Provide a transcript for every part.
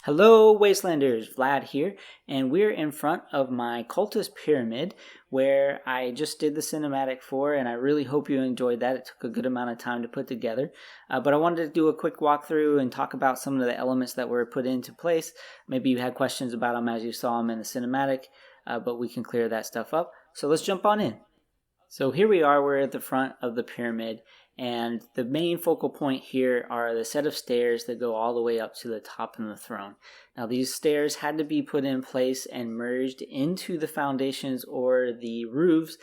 Hello Wastelanders, Vlad here, and we're in front of my Cultist pyramid where I just did the cinematic for, and I really hope you enjoyed that. It took a good amount of time to put together, but I wanted to do a quick walkthrough and talk about some of the elements that were put into place. Maybe you had questions about them as you saw them in the cinematic, but we can clear that stuff up. So let's jump on in. So here we are, we're at the front of the pyramid, and the main focal point here are the set of stairs that go all the way up to the top of the throne. Now these stairs had to be put in place and merged into the foundations or the roofs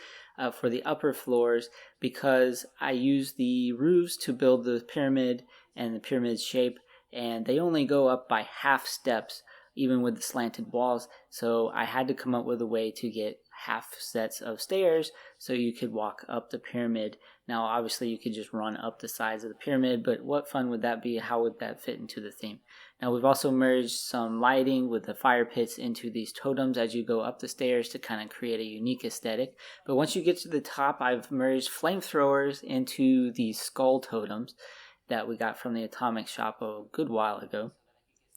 for the upper floors, because I used the roofs to build the pyramid and the pyramid shape, and they only go up by half steps even with the slanted walls, so I had to come up with a way to get half sets of stairs so you could walk up the pyramid. Now obviously you could just run up the sides of the pyramid, but what fun would that be? How would that fit into the theme? Now we've also merged some lighting with the fire pits into these totems as you go up the stairs to kind of create a unique aesthetic. But once you get to the top, I've merged flamethrowers into these skull totems that we got from the Atomic Shop a good while ago.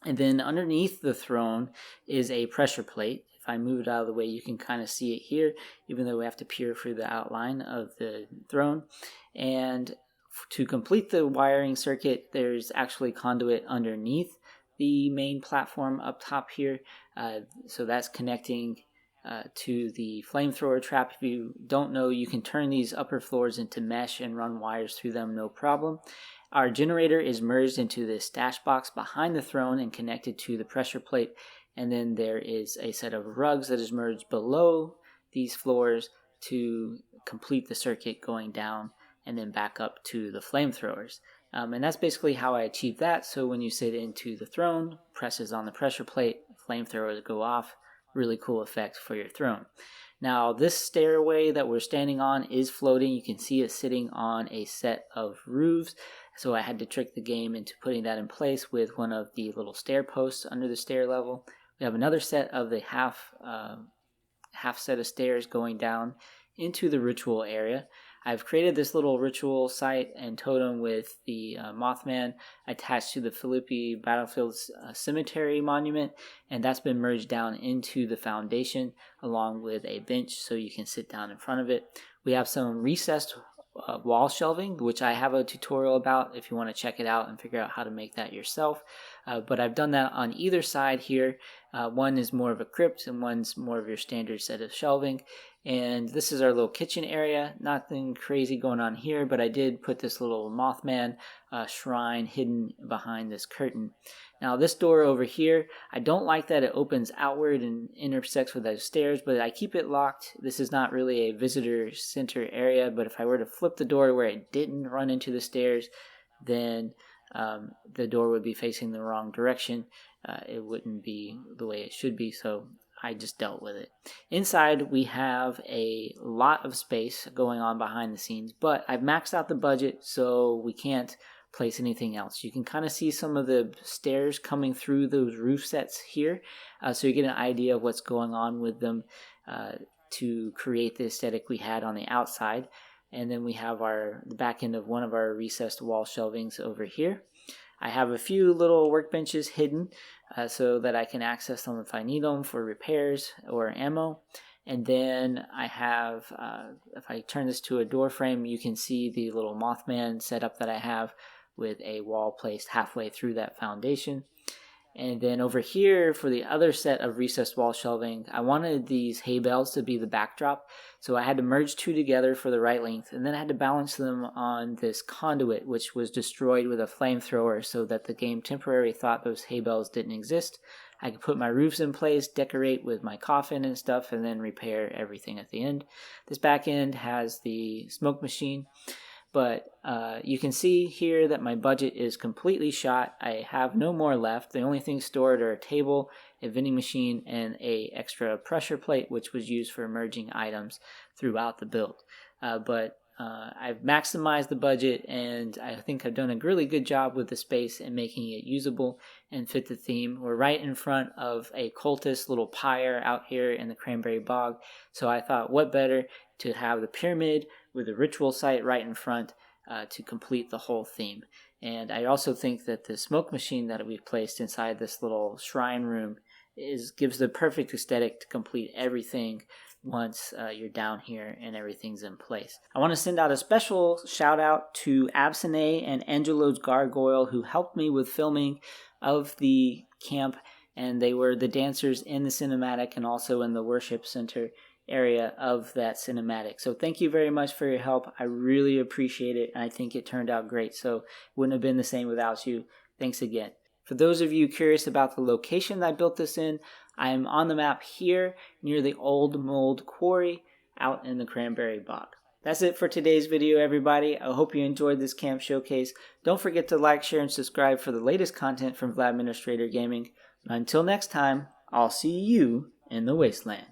And then underneath the throne is a pressure plate. If I move it out of the way, you can kind of see it here, even though we have to peer through the outline of the throne. And to complete the wiring circuit, there's actually conduit underneath the main platform up top here. So that's connecting to the flamethrower trap. If you don't know, you can turn these upper floors into mesh and run wires through them, no problem. Our generator is merged into this stash box behind the throne and connected to the pressure plate. And then there is a set of rugs that is merged below these floors to complete the circuit going down and then back up to the flamethrowers. And that's basically how I achieved that. So when you sit into the throne, presses on the pressure plate, flamethrowers go off. Really cool effect for your throne. Now this stairway that we're standing on is floating. You can see it sitting on a set of roofs. So I had to trick the game into putting that in place with one of the little stair posts under the stair level. We have another set of the half set of stairs going down into the ritual area. I've created this little ritual site and totem with the Mothman attached to the Philippi Battlefield's cemetery monument, and that's been merged down into the foundation along with a bench so you can sit down in front of it. We have some recessed wall shelving, which I have a tutorial about if you want to check it out and figure out how to make that yourself. But I've done that on either side here. One is more of a crypt and one's more of your standard set of shelving. And this is our little kitchen area. Nothing crazy going on here, but I did put this little Mothman shrine hidden behind this curtain. Now this door over here, I don't like that it opens outward and intersects with those stairs, but I keep it locked. This is not really a visitor center area, but if I were to flip the door where it didn't run into the stairs, then the door would be facing the wrong direction. It wouldn't be the way it should be, so I just dealt with it. Inside, we have a lot of space going on behind the scenes, but I've maxed out the budget, so we can't place anything else. You can kind of see some of the stairs coming through those roof sets here, so you get an idea of what's going on with them to create the aesthetic we had on the outside. And then we have the back end of one of our recessed wall shelvings over here. I have a few little workbenches hidden so that I can access them if I need them for repairs or ammo. And then I have, if I turn this to a door frame, you can see the little Mothman setup that I have with a wall placed halfway through that foundation. And then over here for the other set of recessed wall shelving, I wanted these hay bales to be the backdrop. So I had to merge two together for the right length, and then I had to balance them on this conduit, which was destroyed with a flamethrower so that the game temporarily thought those hay bales didn't exist. I could put my roofs in place, decorate with my coffin and stuff, and then repair everything at the end. This back end has the smoke machine. But you can see here that my budget is completely shot. I have no more left. The only things stored are a table, a vending machine, and a extra pressure plate, which was used for merging items throughout the build. But I've maximized the budget, and I think I've done a really good job with the space and making it usable and fit the theme. We're right in front of a cultist little pyre out here in the Cranberry Bog, so I thought what better to have the pyramid with the ritual site right in front to complete the whole theme. And I also think that the smoke machine that we've placed inside this little shrine room gives the perfect aesthetic to complete everything once you're down here and everything's in place. I want to send out a special shout out to Abscenae and Angelosgargoyle, who helped me with filming of the camp, and they were the dancers in the cinematic and also in the worship center area of that cinematic. So thank you very much for your help. I really appreciate it, and I think it turned out great. So it wouldn't have been the same without you. Thanks again. For those of you curious about the location that I built this in, I'm on the map here near the Old Mold Quarry out in the Cranberry Bog. That's it for today's video, everybody. I hope you enjoyed this camp showcase. Don't forget to like, share, and subscribe for the latest content from Vladministrator Gaming. Until next time, I'll see you in the Wasteland.